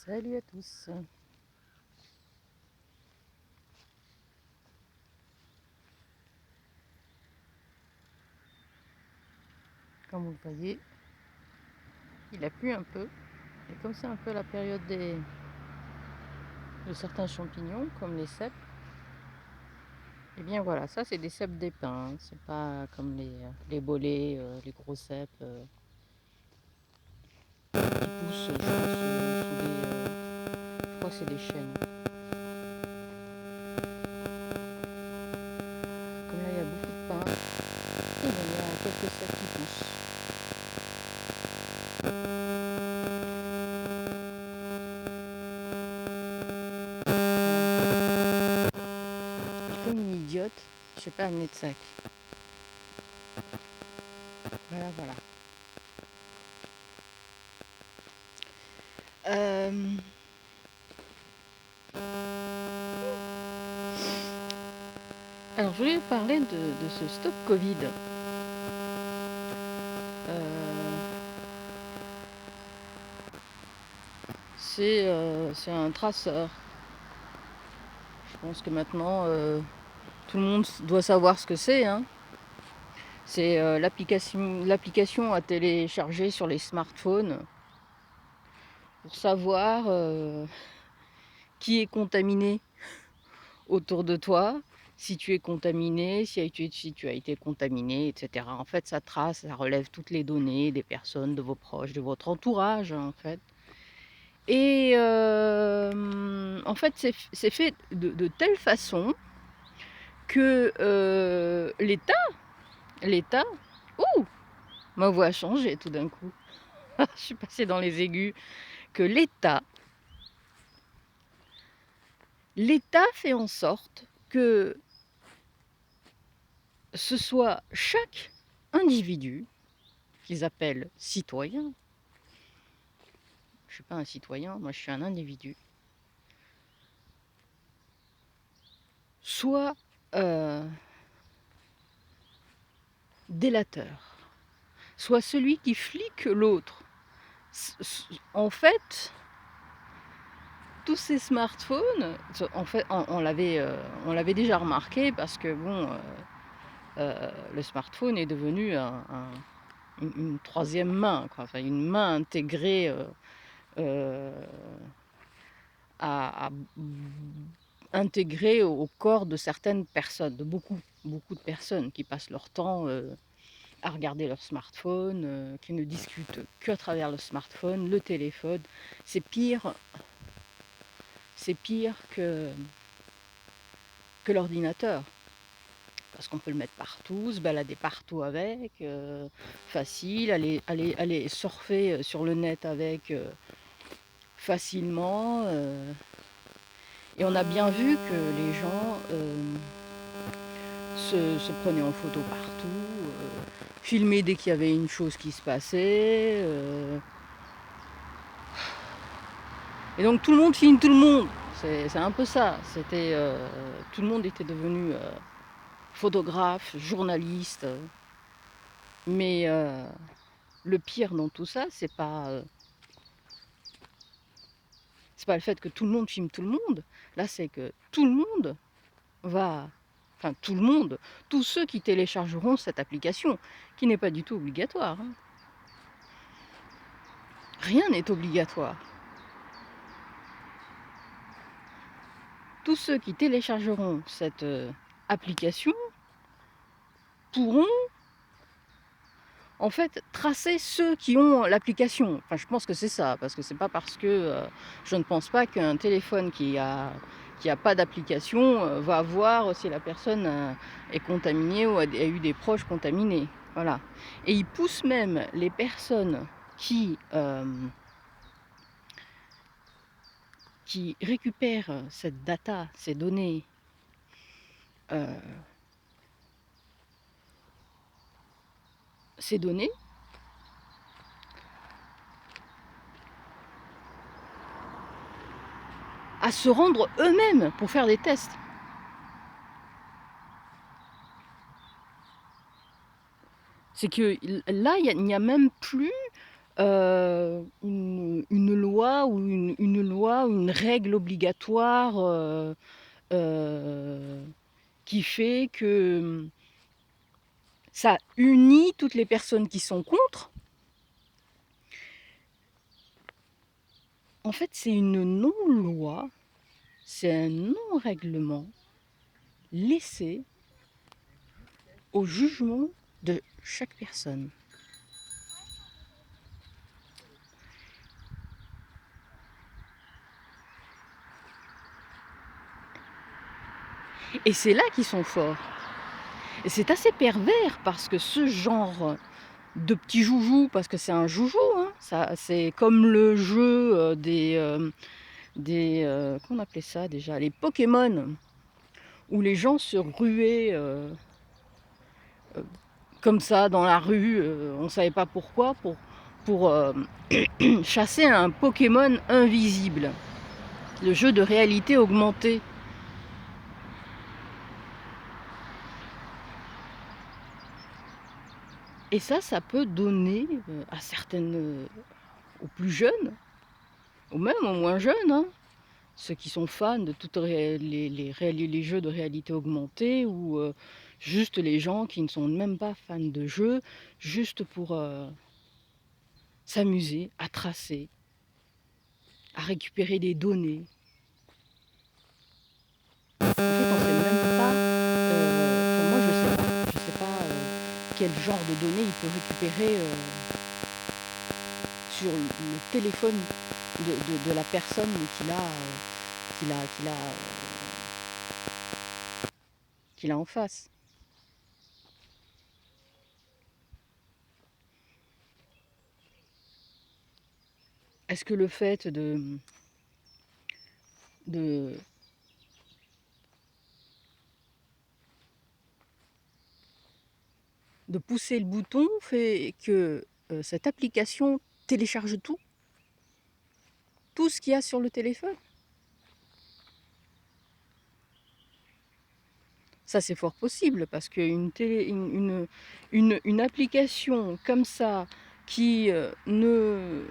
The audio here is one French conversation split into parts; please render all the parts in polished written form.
Salut à tous. Comme vous le voyez, il a plu un peu. Et comme c'est un peu la période de certains champignons, comme les cèpes, et bien voilà, ça c'est des cèpes d'épins. Hein. C'est pas comme les bolets, les gros cèpes qui poussent, je pense, sous je crois que c'est des chênes. Comme là il y a beaucoup de pins, et bien, il y a quelques cèpes qui poussent. Comme une idiote, je n'ai pas amené de sac. Voilà, voilà. Alors, je voulais parler de ce stop Covid. C'est un traceur. Je pense que maintenant, tout le monde doit savoir ce que c'est. Hein. C'est l'application à télécharger sur les smartphones pour savoir qui est contaminé autour de toi, si tu es contaminé, si tu as été contaminé, etc. En fait, ça trace, ça relève toutes les données des personnes, de vos proches, de votre entourage, en fait. Et en fait, c'est fait de telle façon que l'État, ouh, ma voix a changé tout d'un coup. Je suis passée dans les aigus. Que l'État fait en sorte que ce soit chaque individu qu'ils appellent citoyen. Je suis pas un citoyen, moi je suis un individu. Soit délateur, soit celui qui flique l'autre. En fait, tous ces smartphones, en fait, on l'avait déjà remarqué parce que bon, le smartphone est devenu une troisième main, quoi. Enfin, une main intégrée intégrée au corps de certaines personnes, de beaucoup de personnes qui passent leur temps à regarder leur smartphone, qui ne discutent qu'à travers le smartphone, le téléphone. C'est pire que l'ordinateur. Parce qu'on peut le mettre partout, se balader partout avec, facile, aller surfer sur le net avec facilement. Et on a bien vu que les gens se prenaient en photo partout, filmaient dès qu'il y avait une chose qui se passait. Et donc tout le monde filme tout le monde. C'est un peu ça. Tout le monde était devenu photographe, journaliste. Mais le pire dans tout ça, c'est pas le fait que tout le monde filme tout le monde. Là, c'est que tout le monde va... Enfin, tout le monde, tous ceux qui téléchargeront cette application, qui n'est pas du tout obligatoire. Hein. Rien n'est obligatoire. Tous ceux qui téléchargeront cette application pourront en fait tracer ceux qui ont l'application. Enfin, je pense que c'est ça, parce que c'est pas parce que je ne pense pas qu'un téléphone qui a pas d'application va voir si la personne est contaminée ou a eu des proches contaminés. Voilà. Et il pousse même les personnes qui récupèrent cette data, ces données, à se rendre eux-mêmes pour faire des tests. C'est que là, il n'y a même plus une loi ou une règle obligatoire qui fait que ça unit toutes les personnes qui sont contre. En fait, c'est une non-loi, c'est un non-règlement laissé au jugement de chaque personne. Et c'est là qu'ils sont forts. Et c'est assez pervers parce que ce genre de petits joujoux, parce que c'est un joujou, hein, c'est comme le jeu comment on appelait ça déjà, les Pokémon, où les gens se ruaient comme ça dans la rue, on ne savait pas pourquoi, pour chasser un Pokémon invisible. Le jeu de réalité augmentée. Et ça peut donner à certaines, aux plus jeunes, ou même aux moins jeunes, hein, ceux qui sont fans de toutes les jeux de réalité augmentée, ou juste les gens qui ne sont même pas fans de jeux, juste pour s'amuser, à tracer, à récupérer des données. En fait, on sait même pas, enfin moi je sais pas quel genre de données il peut récupérer sur le téléphone de la personne qu'il a en face. Est-ce que le fait de pousser le bouton fait que cette application télécharge tout ce qu'il y a sur le téléphone? Ça, c'est fort possible, parce qu'une une application comme ça qui ne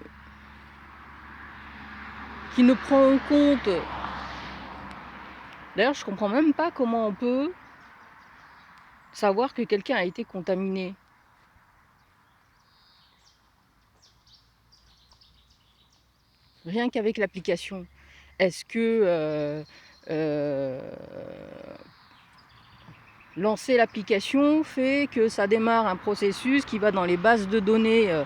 prend en compte... D'ailleurs, je comprends même pas comment on peut savoir que quelqu'un a été contaminé. Rien qu'avec l'application. Est-ce que lancer l'application fait que ça démarre un processus qui va dans les bases de données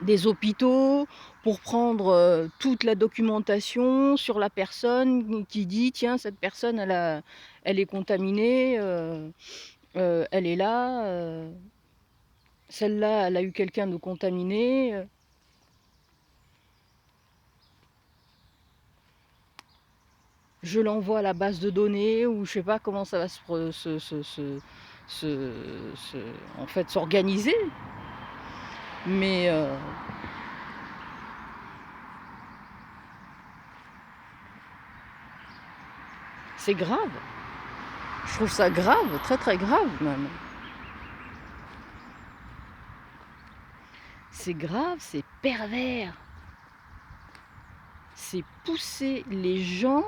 des hôpitaux pour prendre toute la documentation sur la personne qui dit tiens, cette personne elle est contaminée, elle est là, celle-là elle a eu quelqu'un de contaminé. Je l'envoie à la base de données, ou je sais pas comment ça va en fait s'organiser, mais c'est grave. Je trouve ça grave, très très grave même. C'est grave, c'est pervers. C'est pousser les gens.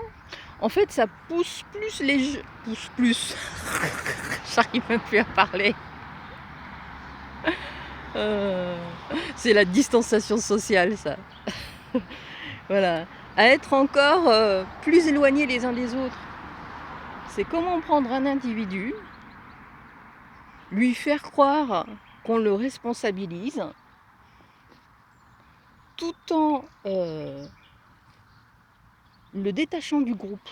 En fait, ça pousse plus les gens. Pousse plus. J'arrive même plus à parler. C'est la distanciation sociale, ça. Voilà. À être encore plus éloignés les uns des autres. C'est comment prendre un individu, lui faire croire qu'on le responsabilise, tout en le détachant du groupe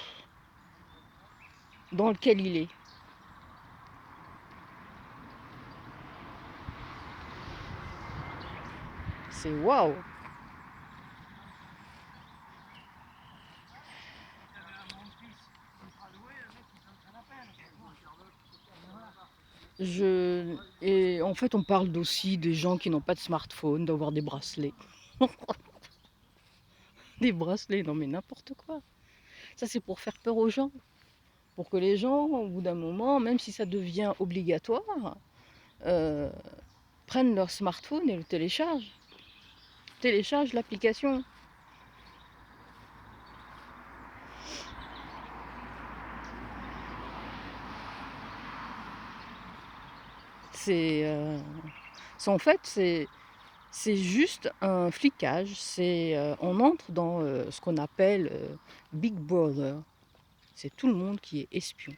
dans lequel il est. C'est waouh! Et en fait, on parle aussi des gens qui n'ont pas de smartphone, d'avoir des bracelets. Des bracelets, non mais n'importe quoi. Ça, c'est pour faire peur aux gens. Pour que les gens, au bout d'un moment, même si ça devient obligatoire, euh, prennent leur smartphone et le téléchargent. Téléchargent l'application. C'est en fait, c'est juste un flicage. On entre dans ce qu'on appelle Big Brother. C'est tout le monde qui est espion.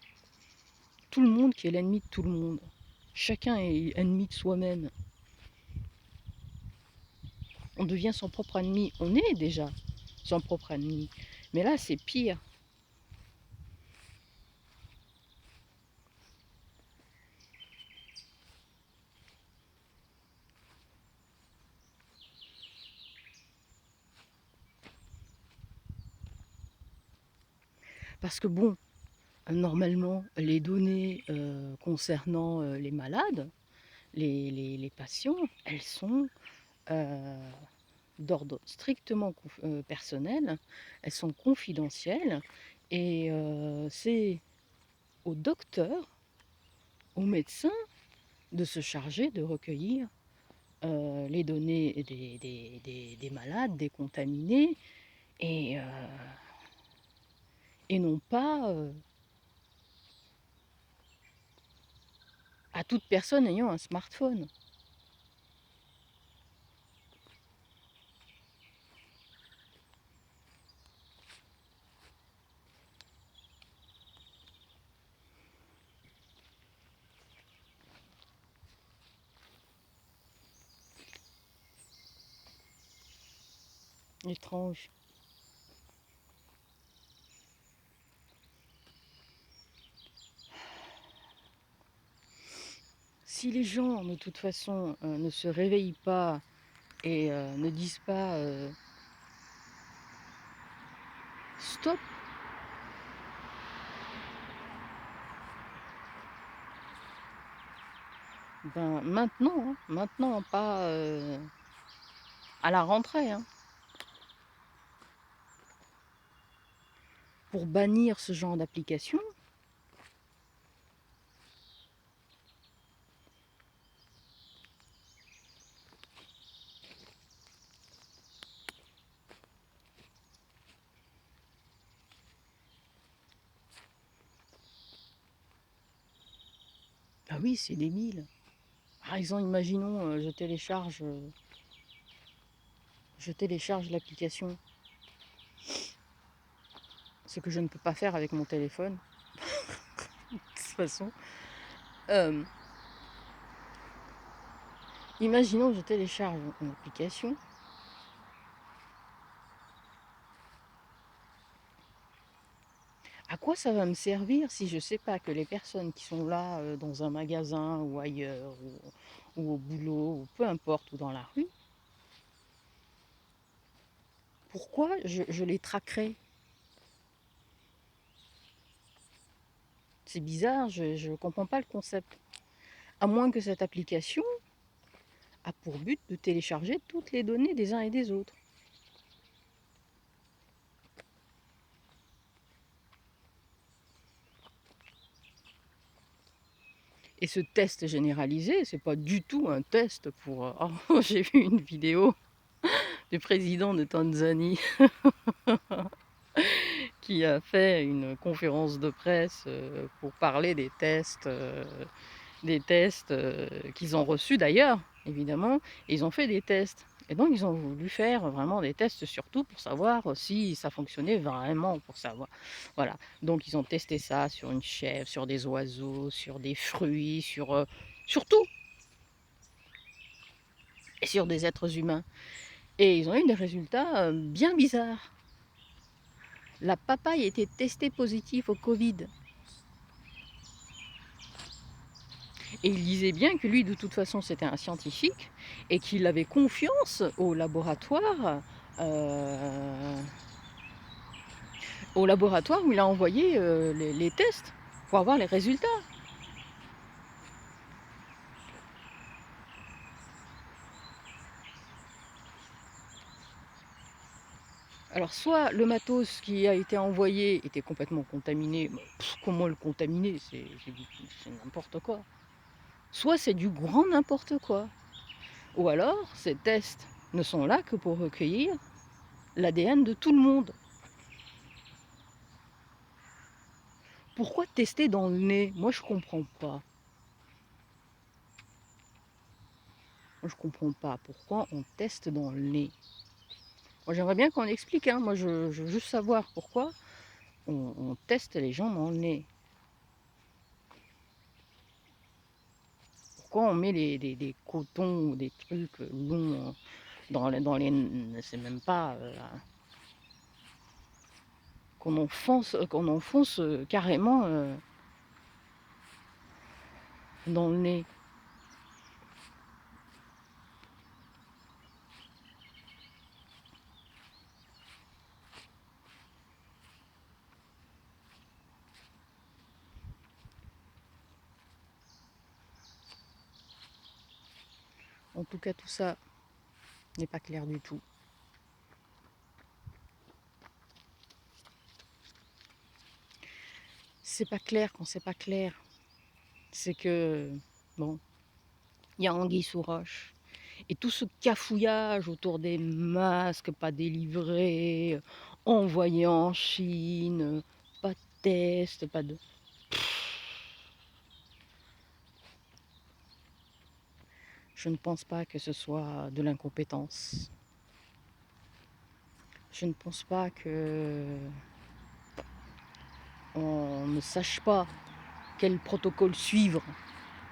Tout le monde qui est l'ennemi de tout le monde. Chacun est ennemi de soi-même. On devient son propre ennemi. On est déjà son propre ennemi. Mais là, c'est pire. Parce que bon, normalement, les données concernant les malades, les patients, elles sont d'ordre strictement personnel, elles sont confidentielles et c'est au docteur, au médecin de se charger de recueillir les données des malades, des contaminés et, et non pas à toute personne ayant un smartphone. Étrange. Si les gens, de toute façon, ne se réveillent pas et ne disent pas stop, ben maintenant, pas à la rentrée, hein, pour bannir ce genre d'application. Ah oui, c'est débile. Par exemple, imaginons, je télécharge l'application, ce que je ne peux pas faire avec mon téléphone, de toute façon. Imaginons que je télécharge une application. À quoi ça va me servir si je ne sais pas que les personnes qui sont là dans un magasin ou ailleurs, ou au boulot, ou peu importe, ou dans la rue, pourquoi je les traquerai? C'est bizarre, je ne comprends pas le concept. À moins que cette application a pour but de télécharger toutes les données des uns et des autres. Et ce test généralisé, c'est pas du tout un test pour... Oh, j'ai vu une vidéo du président de Tanzanie qui a fait une conférence de presse pour parler des tests qu'ils ont reçus d'ailleurs, évidemment, et ils ont fait des tests. Et donc ils ont voulu faire vraiment des tests surtout pour savoir si ça fonctionnait vraiment, pour savoir. Voilà, donc ils ont testé ça sur une chèvre, sur des oiseaux, sur des fruits, sur tout, et sur des êtres humains. Et ils ont eu des résultats bien bizarres. La papaye était testée positive au Covid. Et il disait bien que lui, de toute façon, c'était un scientifique et qu'il avait confiance euh, au laboratoire où il a envoyé les tests pour avoir les résultats. Alors soit le matos qui a été envoyé était complètement contaminé, comment le contaminer, c'est n'importe quoi. Soit c'est du grand n'importe quoi. Ou alors, ces tests ne sont là que pour recueillir l'ADN de tout le monde. Pourquoi tester dans le nez? Moi, je comprends pas. Moi, je comprends pas pourquoi on teste dans le nez. Moi, j'aimerais bien qu'on explique, hein. Moi, je veux juste savoir pourquoi on teste les gens dans le nez. Pourquoi on met des cotons ou des trucs longs dans les... C'est même pas... qu'on enfonce carrément dans le nez. En tout cas, tout ça n'est pas clair du tout. C'est pas clair quand c'est pas clair. C'est que, bon, il y a anguille sous roche. Et tout ce cafouillage autour des masques pas délivrés, envoyés en Chine, pas de test, pas de... Je ne pense pas que ce soit de l'incompétence. Je ne pense pas que on ne sache pas quel protocole suivre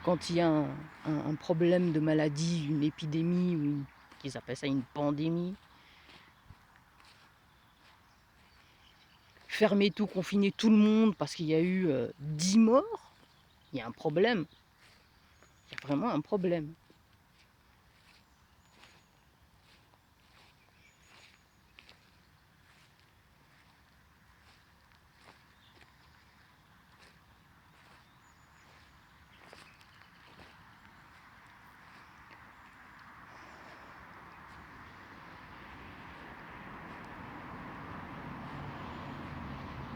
quand il y a un problème de maladie, une épidémie, ou ils appellent ça une pandémie. Fermer tout, confiner tout le monde parce qu'il y a eu 10 morts, il y a un problème. Il y a vraiment un problème.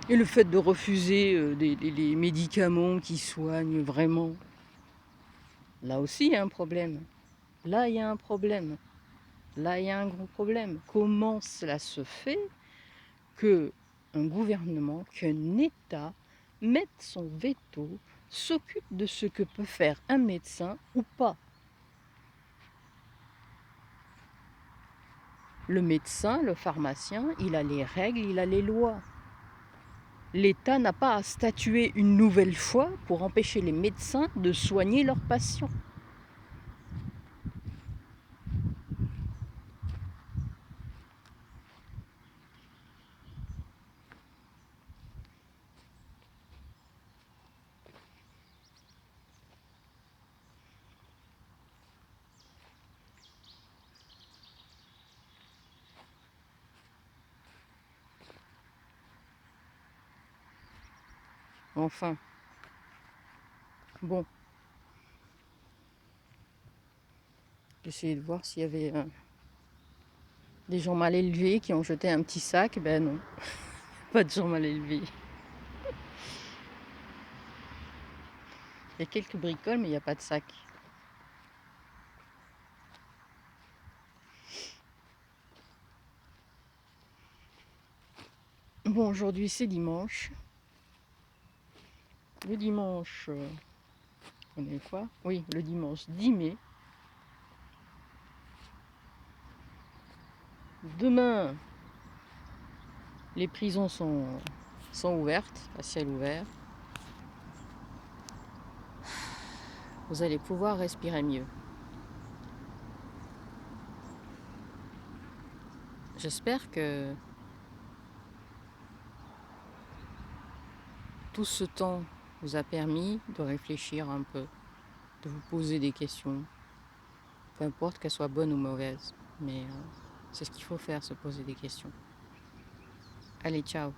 Et le fait de refuser les médicaments qui soignent vraiment, là aussi il y a un problème. Là il y a un problème. Là il y a un gros problème. Comment cela se fait que un gouvernement, qu'un État mette son veto, s'occupe de ce que peut faire un médecin ou pas? Le médecin, le pharmacien, il a les règles, il a les lois. L'État n'a pas à statuer une nouvelle fois pour empêcher les médecins de soigner leurs patients. Enfin, bon, j'essayais de voir s'il y avait des gens mal élevés qui ont jeté un petit sac. Ben non, pas de gens mal élevés. Il y a quelques bricoles, mais il n'y a pas de sac. Bon, aujourd'hui c'est dimanche. Le dimanche, on est quoi? Oui, le dimanche 10 mai. Demain, les prisons sont ouvertes, à ciel ouvert. Vous allez pouvoir respirer mieux. J'espère que tout ce temps vous a permis de réfléchir un peu, de vous poser des questions, peu importe qu'elles soient bonnes ou mauvaises. Mais c'est ce qu'il faut faire, se poser des questions. Allez, ciao!